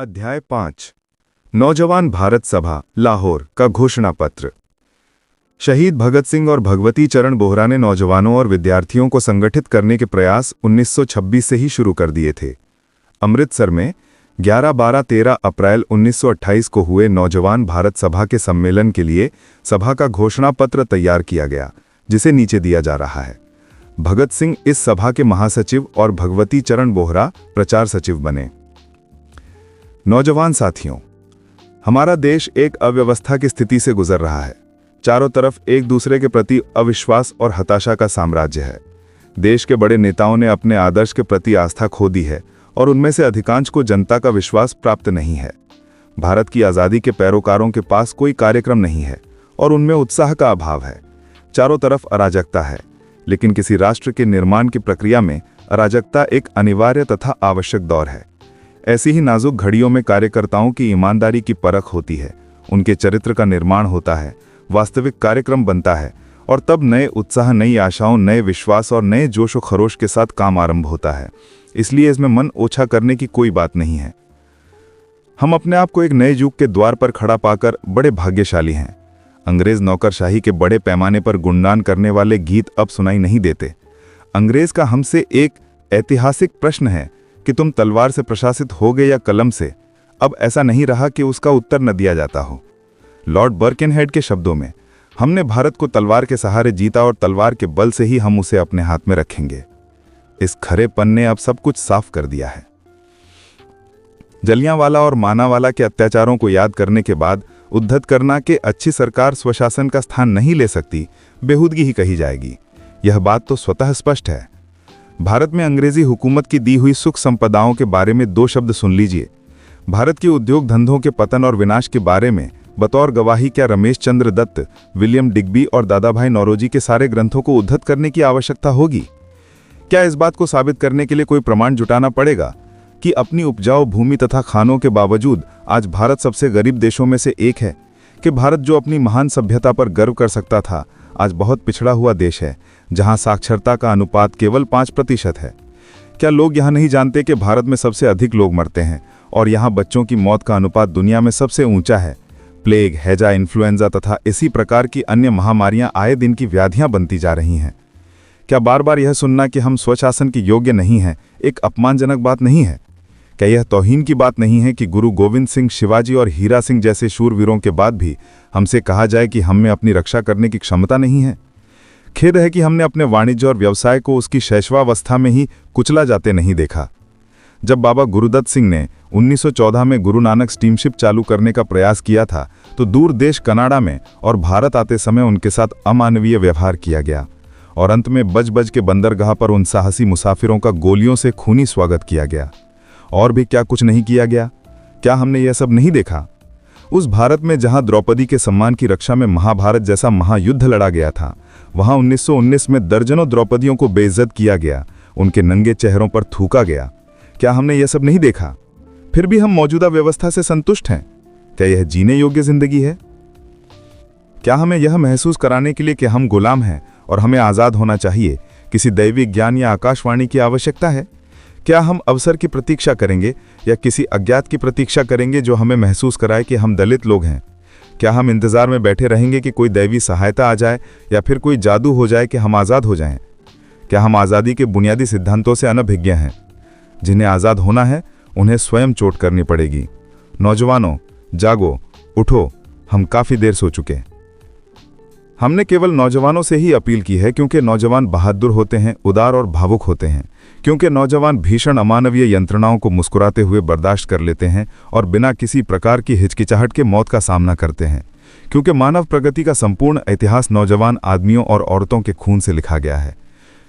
अध्याय 5 नौजवान भारत सभा लाहौर का घोषणा पत्र। शहीद भगत सिंह और भगवती चरण बोहरा ने नौजवानों और विद्यार्थियों को संगठित करने के प्रयास 1926 से ही शुरू कर दिए थे। अमृतसर में 11, 12, 13 अप्रैल 1928 को हुए नौजवान भारत सभा के सम्मेलन के लिए सभा का घोषणा पत्र तैयार किया गया, जिसे नीचे दिया जा रहा है। भगत सिंह इस सभा के महासचिव और भगवती चरण बोहरा प्रचार सचिव बने। नौजवान साथियों, हमारा देश एक अव्यवस्था की स्थिति से गुजर रहा है। चारों तरफ एक दूसरे के प्रति अविश्वास और हताशा का साम्राज्य है। देश के बड़े नेताओं ने अपने आदर्श के प्रति आस्था खो दी है और उनमें से अधिकांश को जनता का विश्वास प्राप्त नहीं है। भारत की आज़ादी के पैरोकारों के पास कोई कार्यक्रम नहीं है और उनमें उत्साह का अभाव है। चारों तरफ अराजकता है, लेकिन किसी राष्ट्र के निर्माण की प्रक्रिया में अराजकता एक अनिवार्य तथा आवश्यक दौर है। ऐसी ही नाजुक घड़ियों में कार्यकर्ताओं की ईमानदारी की परख होती है, उनके चरित्र का निर्माण होता है, वास्तविक कार्यक्रम बनता है और तब नए उत्साह, नई आशाओं, नए विश्वास और नए जोश व खरोश के साथ काम आरंभ होता है। इसलिए इसमें मन ओछा करने की कोई बात नहीं है। हम अपने आप को एक नए युग के द्वार पर खड़ा पाकर बड़े भाग्यशाली हैं। अंग्रेज नौकरशाही के बड़े पैमाने पर गुणगान करने वाले गीत अब सुनाई नहीं देते। अंग्रेज का हमसे एक ऐतिहासिक प्रश्न है कि तुम तलवार से प्रशासित हो गए या कलम से, अब ऐसा नहीं रहा कि उसका उत्तर न दिया जाता हो। लॉर्ड बर्किनहेड के शब्दों में, हमने भारत को तलवार के सहारे जीता और तलवार के बल से ही हम उसे अपने हाथ में रखेंगे। इस खरेपन ने अब सब कुछ साफ कर दिया है। जलियांवाला और मानावाला के अत्याचारों को याद करने के बाद उद्धत करना कि अच्छी सरकार स्वशासन का स्थान नहीं ले सकती, बेहूदगी ही कही जाएगी। यह बात तो स्वतः स्पष्ट है। भारत में अंग्रेजी हुकूमत की दी हुई सुख संपदाओं के बारे में दो शब्द सुन लीजिए। भारत के उद्योग धंधों के पतन और विनाश के बारे में बतौर गवाही क्या रमेश चंद्र दत्त, विलियम डिग्बी और दादाभाई नौरोजी के सारे ग्रंथों को उद्धत करने की आवश्यकता होगी? क्या इस बात को साबित करने के लिए कोई प्रमाण जुटाना पड़ेगा कि अपनी उपजाऊ भूमि तथा खानों के बावजूद आज भारत सबसे गरीब देशों में से एक है, कि भारत जो अपनी महान सभ्यता पर गर्व कर सकता था, आज बहुत पिछड़ा हुआ देश है, जहां साक्षरता का अनुपात केवल 5% है? क्या लोग यहां नहीं जानते कि भारत में सबसे अधिक लोग मरते हैं और यहां बच्चों की मौत का अनुपात दुनिया में सबसे ऊंचा है? प्लेग, हैजा, इन्फ्लुएंजा तथा इसी प्रकार की अन्य महामारियां आए दिन की व्याधियां बनती जा रही हैं। क्या बार बार यह सुनना कि हम स्वशासन के योग्य नहीं हैं एक अपमानजनक बात नहीं है? क्या यह तौहीन की बात नहीं है कि गुरु गोविंद सिंह, शिवाजी और हीरा सिंह जैसे शूरवीरों के बाद भी हमसे कहा जाए कि हम में अपनी रक्षा करने की क्षमता नहीं है? खेद है कि हमने अपने वाणिज्य और व्यवसाय को उसकी शैशवावस्था में ही कुचला जाते नहीं देखा। जब बाबा गुरुदत्त सिंह ने 1914 में गुरु नानक स्टीमशिप चालू करने का प्रयास किया था, तो दूर देश कनाडा में और भारत आते समय उनके साथ अमानवीय व्यवहार किया गया और अंत में बज बज के बंदरगाह पर उन साहसी मुसाफिरों का गोलियों से खूनी स्वागत किया गया। और भी क्या कुछ नहीं किया गया? क्या हमने यह सब नहीं देखा? उस भारत में जहां द्रौपदी के सम्मान की रक्षा में महाभारत जैसा महायुद्ध लड़ा गया था, वहां 1919 में दर्जनों द्रौपदियों को बेइज्जत किया गया, उनके नंगे चेहरों पर थूका गया। क्या हमने यह सब नहीं देखा? फिर भी हम मौजूदा व्यवस्था से संतुष्ट हैं? क्या यह जीने योग्य जिंदगी है? क्या हमें यह महसूस कराने के लिए कि हम गुलाम हैं और हमें आज़ाद होना चाहिए, किसी दैवी ज्ञान या आकाशवाणी की आवश्यकता है? क्या हम अवसर की प्रतीक्षा करेंगे या किसी अज्ञात की प्रतीक्षा करेंगे जो हमें महसूस कराए कि हम दलित लोग हैं? क्या हम इंतजार में बैठे रहेंगे कि कोई दैवी सहायता आ जाए या फिर कोई जादू हो जाए कि हम आज़ाद हो जाएं? क्या हम आज़ादी के बुनियादी सिद्धांतों से अनभिज्ञ हैं? जिन्हें आज़ाद होना है, उन्हें स्वयं चोट करनी पड़ेगी। नौजवानों, जागो, उठो, हम काफ़ी देर सो चुके। हमने केवल नौजवानों से ही अपील की है, क्योंकि नौजवान बहादुर होते हैं, उदार और भावुक होते हैं, क्योंकि नौजवान भीषण अमानवीय यंत्रणाओं को मुस्कुराते हुए बर्दाश्त कर लेते हैं और बिना किसी प्रकार की हिचकिचाहट के मौत का सामना करते हैं, क्योंकि मानव प्रगति का संपूर्ण इतिहास नौजवान आदमियों और औरतों के खून से लिखा गया है,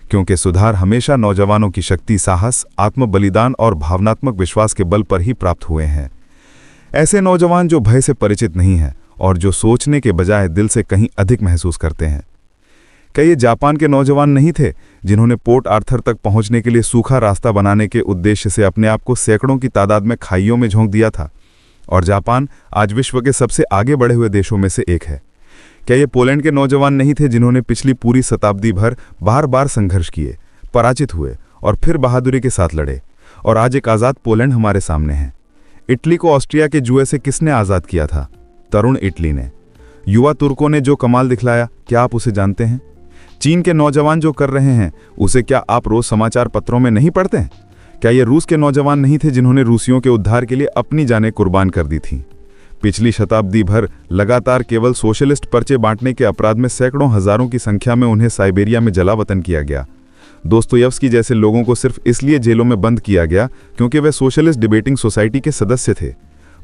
क्योंकि सुधार हमेशा नौजवानों की शक्ति, साहस, आत्म बलिदान और भावनात्मक विश्वास के बल पर ही प्राप्त हुए हैं। ऐसे नौजवान जो भय से परिचित नहीं हैं और जो सोचने के बजाय दिल से कहीं अधिक महसूस करते हैं। क्या ये जापान के नौजवान नहीं थे जिन्होंने पोर्ट आर्थर तक पहुंचने के लिए सूखा रास्ता बनाने के उद्देश्य से अपने आप को सैकड़ों की तादाद में खाइयों में झोंक दिया था? और जापान आज विश्व के सबसे आगे बढ़े हुए देशों में से एक है। क्या ये पोलैंड के नौजवान नहीं थे जिन्होंने पिछली पूरी शताब्दी भर बार बार संघर्ष किए, पराजित हुए और फिर बहादुरी के साथ लड़े, और आज एक आज़ाद पोलैंड हमारे सामने है। इटली को ऑस्ट्रिया के जुए से किसने आज़ाद किया था? तरुण इटली ने। युवा तुर्कों ने जो कमाल दिखलाया, क्या आप उसे जानते हैं? चीन के नौजवान जो कर रहे हैं उसे क्या आप रोज समाचार पत्रों में नहीं पढ़ते हैं? क्या ये रूस के नौजवान नहीं थे जिन्होंने रूसियों के उद्धार के लिए अपनी जानें कुर्बान कर दी थीं? पिछली शताब्दी भर लगातार केवल सोशलिस्ट पर्चे बांटने के अपराध में सैकड़ों हजारों की संख्या में उन्हें साइबेरिया में जलावतन किया गया। दोस्तोयेव्स्की जैसे लोगों को सिर्फ इसलिए जेलों में बंद किया गया क्योंकि वे सोशलिस्ट डिबेटिंग सोसाइटी के सदस्य थे।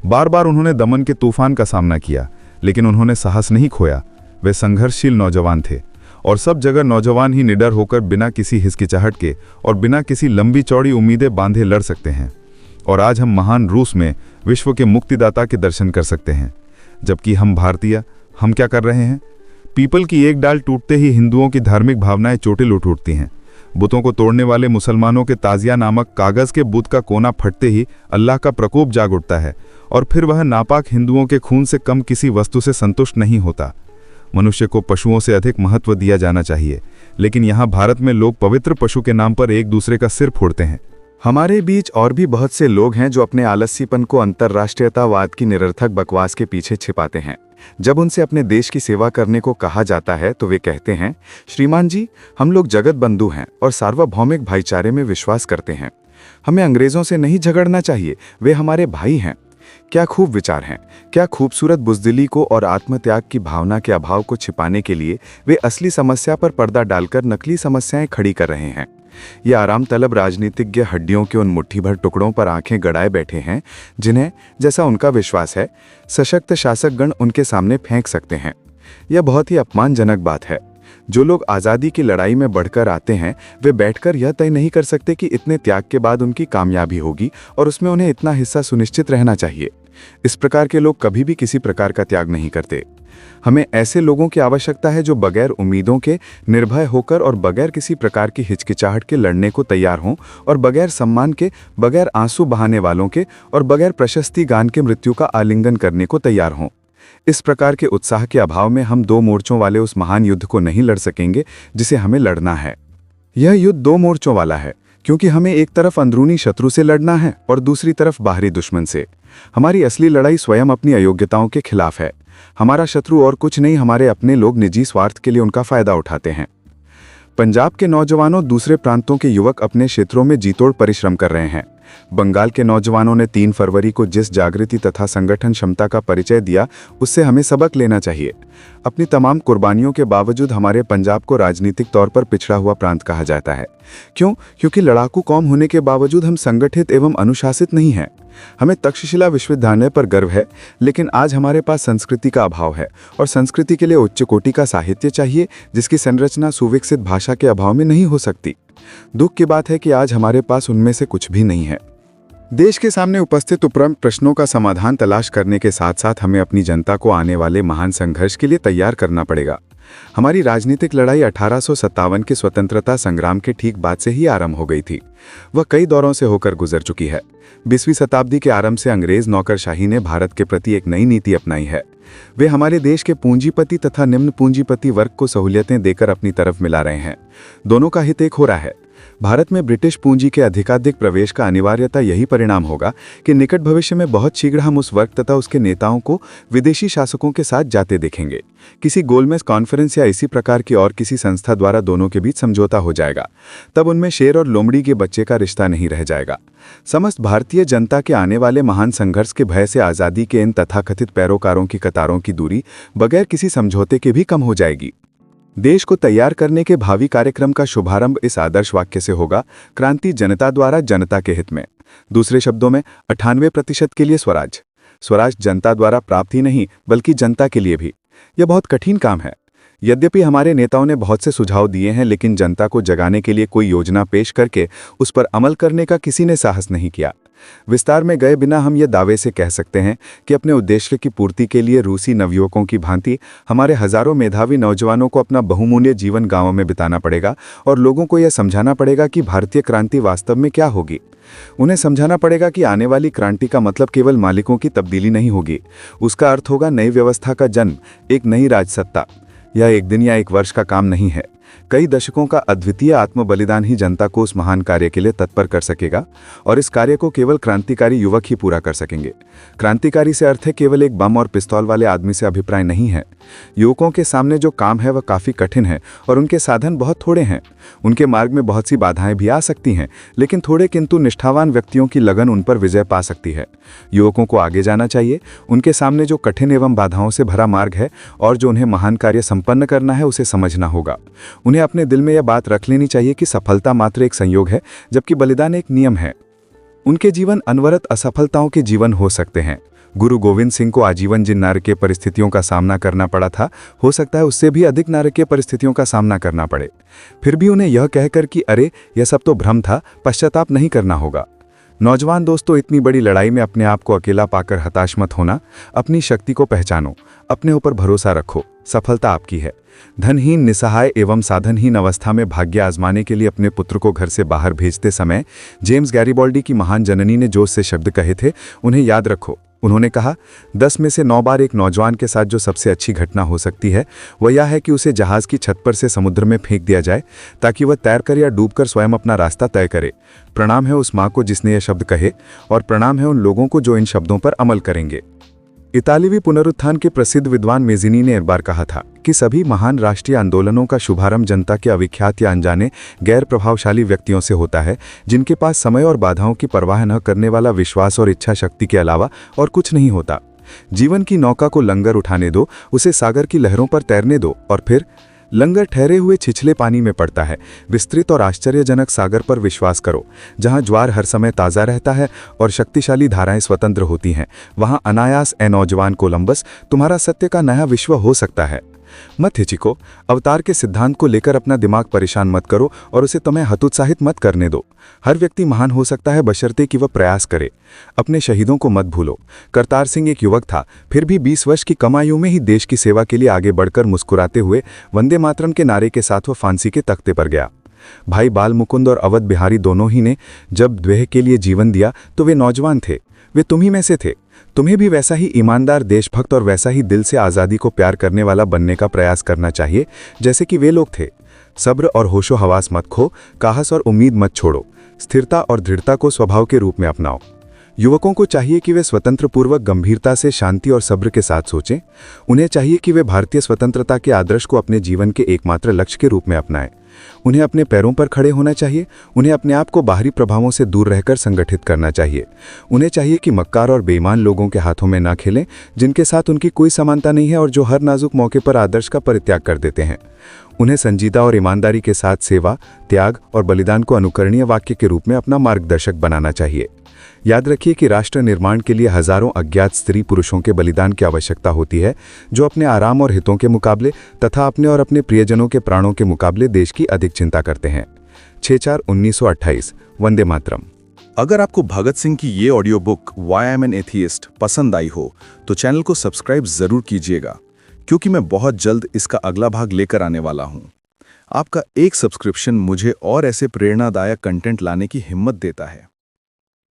बार बार उन्होंने दमन के तूफान का सामना किया, लेकिन उन्होंने साहस नहीं खोया। वे संघर्षशील नौजवान थे और सब जगह नौजवान ही निडर होकर बिना किसी हिचकिचाहट के और बिना किसी लंबी चौड़ी उम्मीदें बांधे लड़ सकते हैं। और आज हम महान रूस में विश्व के मुक्तिदाता के दर्शन कर सकते हैं, जबकि हम भारतीय हम क्या कर रहे हैं? पीपल की एक डाल टूटते ही हिंदुओं की धार्मिक भावनाएं चोटिल उठ उठती हैं। बुतों को तोड़ने वाले मुसलमानों के ताजिया नामक कागज के बुत का कोना फटते ही अल्लाह का प्रकोप जाग उठता है और फिर वह नापाक हिंदुओं के खून से कम किसी वस्तु से संतुष्ट नहीं होता। मनुष्य को पशुओं से अधिक महत्व दिया जाना चाहिए, लेकिन यहाँ भारत में लोग पवित्र पशु के नाम पर एक दूसरे का सिर फोड़ते हैं। हमारे बीच और भी बहुत से लोग हैं जो अपने आलस्यपन को अंतर्राष्ट्रीयतावाद की निरर्थक बकवास के पीछे छिपाते हैं। जब उनसे अपने देश की सेवा करने को कहा जाता है तो वे कहते हैं, श्रीमान जी, हम लोग जगत बंधु हैं और सार्वभौमिक भाईचारे में विश्वास करते हैं। हमें अंग्रेजों से नहीं झगड़ना चाहिए, वे हमारे भाई हैं। क्या खूब विचार हैं, क्या खूबसूरत बुज़दिली को और आत्मत्याग की भावना के अभाव को छिपाने के लिए वे असली समस्या पर पर्दा डालकर नकली समस्याएं खड़ी कर रहे हैं। ये आराम तलब राजनीतिज्ञ हड्डियों के उन मुट्ठी भर टुकड़ों पर आंखें गड़ाए बैठे हैं जिन्हें, जैसा उनका विश्वास है, सशक्त शासकगण उनके सामने फेंक सकते हैं। यह बहुत ही अपमानजनक बात है। जो लोग आज़ादी की लड़ाई में बढ़कर आते हैं वे बैठकर यह तय नहीं कर सकते कि इतने त्याग के बाद उनकी कामयाबी होगी और उसमें उन्हें इतना हिस्सा सुनिश्चित रहना चाहिए। इस प्रकार के लोग कभी भी किसी प्रकार का त्याग नहीं करते। हमें ऐसे लोगों की आवश्यकता है जो बगैर उम्मीदों के निर्भय होकर और बगैर किसी प्रकार की हिचकिचाहट के लड़ने को तैयार हों और बगैर सम्मान के, बगैर आंसू बहाने वालों के और बगैर प्रशस्ति गान के मृत्यु का आलिंगन करने को तैयार हों। इस प्रकार के उत्साह के अभाव में हम दो मोर्चों वाले उस महान युद्ध को नहीं लड़ सकेंगे जिसे हमें लड़ना है। यह युद्ध दो मोर्चों वाला है क्योंकि हमें एक तरफ अंदरूनी शत्रु से लड़ना है और दूसरी तरफ बाहरी दुश्मन से। हमारी असली लड़ाई स्वयं अपनी अयोग्यताओं के खिलाफ है। हमारा शत्रु और कुछ नहीं, हमारे अपने लोग निजी स्वार्थ के लिए उनका फायदा उठाते हैं। पंजाब के नौजवानों, दूसरे प्रांतों के युवक अपने क्षेत्रों में जीतोड़ परिश्रम कर रहे हैं। बंगाल के नौजवानों ने 3 फरवरी को जिस जागृति तथा संगठन क्षमता का परिचय दिया उससे हमें सबक लेना चाहिए। अपनी तमाम कुर्बानियों के बावजूद हमारे पंजाब को राजनीतिक तौर पर पिछड़ा हुआ प्रांत कहा जाता है। क्यों? क्योंकि लड़ाकू कौम होने के बावजूद हम संगठित एवं अनुशासित नहीं हैं। हमें तक्षशिला विश्वविद्यालय पर गर्व है, लेकिन आज हमारे पास संस्कृति का अभाव है और संस्कृति के लिए उच्च कोटि का साहित्य चाहिए जिसकी संरचना सुविकसित भाषा के अभाव में नहीं हो सकती। दुख की बात है कि आज हमारे पास उनमें से कुछ भी नहीं है। देश के सामने उपस्थित उपरम प्रश्नों का समाधान तलाश करने के साथ साथ हमें अपनी जनता को आने वाले महान संघर्ष के लिए तैयार करना पड़ेगा। हमारी राजनीतिक लड़ाई 1857 के स्वतंत्रता संग्राम के ठीक बाद से ही आरंभ हो गई थी। वह कई दौरों से होकर गुजर चुकी है। 20वीं शताब्दी के आरंभ से अंग्रेज नौकरशाही ने भारत के प्रति एक नई नीति अपनाई है। वे हमारे देश के पूंजीपति तथा निम्न पूंजीपति वर्ग को सहूलियतें देकर अपनी तरफ मिला रहे हैं। दोनों का हित एक हो रहा है। भारत में ब्रिटिश पूंजी के अधिकाधिक प्रवेश का अनिवार्यता यही परिणाम होगा कि निकट भविष्य में बहुत शीघ्र हम उस वर्ग तथा उसके नेताओं को विदेशी शासकों के साथ जाते देखेंगे। किसी गोलमेज कॉन्फ्रेंस या इसी प्रकार की और किसी संस्था द्वारा दोनों के बीच समझौता हो जाएगा। तब उनमें शेर और लोमड़ी के बच्चे का रिश्ता नहीं रह जाएगा। समस्त भारतीय जनता के आने वाले महान संघर्ष के भय से आज़ादी के इन तथाकथित पैरोकारों की कतारों की दूरी बगैर किसी समझौते के भी कम हो जाएगी। देश को तैयार करने के भावी कार्यक्रम का शुभारंभ इस आदर्श वाक्य से होगा, क्रांति जनता द्वारा जनता के हित में। दूसरे शब्दों में 98% के लिए स्वराज। स्वराज जनता द्वारा प्राप्त ही नहीं बल्कि जनता के लिए भी। यह बहुत कठिन काम है। यद्यपि हमारे नेताओं ने बहुत से सुझाव दिए हैं, लेकिन जनता को जगाने के लिए कोई योजना पेश करके उस पर अमल करने का किसी ने साहस नहीं किया। विस्तार में गए बिना हम ये दावे से कह सकते हैं कि अपने उद्देश्य की पूर्ति के लिए रूसी नवयुवकों की भांति हमारे हजारों मेधावी नौजवानों को अपना बहुमूल्य जीवन गांवों में बिताना पड़ेगा और लोगों को यह समझाना पड़ेगा कि भारतीय क्रांति वास्तव में क्या होगी। उन्हें समझाना पड़ेगा कि आने वाली क्रांति का मतलब केवल मालिकों की तब्दीली नहीं होगी। उसका अर्थ होगा नई व्यवस्था का जन्म, एक नई राजसत्ता। यह एक दिन या एक वर्ष का काम नहीं है। कई दशकों का अद्वितीय आत्म बलिदान ही जनता को उस महान कार्य के लिए तत्पर कर सकेगा, और इस कार्य को केवल क्रांतिकारी युवक ही पूरा कर सकेंगे। क्रांतिकारी से अर्थ है केवल एक बम और पिस्तौल वाले आदमी से अभिप्राय नहीं है। युवकों के सामने जो काम है वह काफ़ी कठिन है और उनके साधन बहुत थोड़े हैं। उनके मार्ग में बहुत सी बाधाएं भी आ सकती हैं, लेकिन थोड़े किंतु निष्ठावान व्यक्तियों की लगन उन पर विजय पा सकती है। युवकों को आगे जाना चाहिए। उनके सामने जो कठिन एवं बाधाओं से भरा मार्ग है और जो उन्हें महान कार्य संपन्न करना है उसे समझना होगा। उन्हें अपने दिल में यह बात रख लेनी चाहिए कि सफलता मात्र एक संयोग है, जबकि बलिदान एक नियम है। उनके जीवन अनवरत असफलताओं के जीवन हो सकते हैं। गुरु गोविंद सिंह को आजीवन जिन नारकीय परिस्थितियों का सामना करना पड़ा था, हो सकता है उससे भी अधिक नारकीय परिस्थितियों का सामना करना पड़े। फिर भी उन्हें यह कहकर कि अरे यह सब तो भ्रम था, पश्चाताप नहीं करना होगा। नौजवान दोस्तों, इतनी बड़ी लड़ाई में अपने आप को अकेला पाकर हताश मत होना। अपनी शक्ति को पहचानो, अपने ऊपर भरोसा रखो। सफलता आपकी है। धनहीन, निसहाय एवं साधनहीन अवस्था में भाग्य आजमाने के लिए अपने पुत्र को घर से बाहर भेजते समय जेम्स गैरिबॉल्डी की महान जननी ने जोश से शब्द कहे थे, उन्हें याद रखो। उन्होंने कहा, 10 में से 9 बार एक नौजवान के साथ जो सबसे अच्छी घटना हो सकती है वह यह है कि उसे जहाज की छत पर से समुद्र में फेंक दिया जाए ताकि वह तैरकर या डूबकर स्वयं अपना रास्ता तय करे। प्रणाम है उस माँ को जिसने यह शब्द कहे, और प्रणाम है उन लोगों को जो इन शब्दों पर अमल करेंगे। इतालवी पुनरुत्थान के प्रसिद्ध विद्वान मेजिनी ने एक बार कहा था कि सभी महान राष्ट्रीय आंदोलनों का शुभारंभ जनता के अविख्यात या अनजाने गैर प्रभावशाली व्यक्तियों से होता है, जिनके पास समय और बाधाओं की परवाह न करने वाला विश्वास और इच्छा शक्ति के अलावा और कुछ नहीं होता। जीवन की नौका को लंगर उठाने दो, उसे सागर की लहरों पर तैरने दो, और फिर लंगर ठहरे हुए छिछले पानी में पड़ता है। विस्तृत और आश्चर्यजनक सागर पर विश्वास करो, जहां ज्वार हर समय ताज़ा रहता है और शक्तिशाली धाराएं स्वतंत्र होती हैं। वहां अनायास ए नौजवान कोलंबस, तुम्हारा सत्य का नया विश्व हो सकता है। मत हिचको, अवतार के सिद्धांत को लेकर अपना दिमाग परेशान मत करो और उसे तुम्हें हतोत्साहित मत करने दो। हर व्यक्ति महान हो सकता है बशर्ते कि वह प्रयास करे। अपने शहीदों को मत भूलो। करतार सिंह एक युवक था, फिर भी 20 वर्ष की कम आयु में ही देश की सेवा के लिए आगे बढ़कर मुस्कुराते हुए वंदे मातरम के नारे के साथ वह फांसी के तख्ते पर गया। भाई बाल मुकुंद और अवध बिहारी दोनों ही ने जब द्वेह के लिए जीवन दिया तो वे नौजवान थे। वे तुम्ही में से थे। तुम्हें भी वैसा ही ईमानदार, देशभक्त और वैसा ही दिल से आज़ादी को प्यार करने वाला बनने का प्रयास करना चाहिए जैसे कि वे लोग थे। सब्र और होशो हवास मत खो, काहस और उम्मीद मत छोड़ो। स्थिरता और दृढ़ता को स्वभाव के रूप में अपनाओ। युवकों को चाहिए कि वे स्वतंत्रपूर्वक गंभीरता से, शांति और सब्र के साथ सोचें। उन्हें चाहिए कि वे भारतीय स्वतंत्रता के आदर्श को अपने जीवन के एकमात्र लक्ष्य के रूप में अपनाएं। उन्हें अपने पैरों पर खड़े होना चाहिए। उन्हें अपने आप को बाहरी प्रभावों से दूर रहकर संगठित करना चाहिए। उन्हें चाहिए कि मक्कार और बेईमान लोगों के हाथों में ना खेलें, जिनके साथ उनकी कोई समानता नहीं है और जो हर नाजुक मौके पर आदर्श का परित्याग कर देते हैं। उन्हें संजीदा और ईमानदारी के साथ सेवा, त्याग और बलिदान को अनुकरणीय वाक्य के रूप में अपना मार्गदर्शक बनाना चाहिए। याद रखिए कि राष्ट्र निर्माण के लिए हजारों अज्ञात स्त्री पुरुषों के बलिदान की आवश्यकता होती है, जो अपने आराम और हितों के मुकाबले तथा अपने और अपने प्रियजनों के प्राणों के मुकाबले देश की अधिक चिंता करते हैं। 6/4/1928 वंदे मातरम। अगर आपको भगत सिंह की ये audio book why I am an atheist पसंद आई हो तो चैनल को सब्सक्राइब जरूर कीजिएगा, क्योंकि मैं बहुत जल्द इसका अगला भाग लेकर आने वाला हूं। आपका एक सब्सक्रिप्शन मुझे और ऐसे प्रेरणादायक कंटेंट लाने की हिम्मत देता है।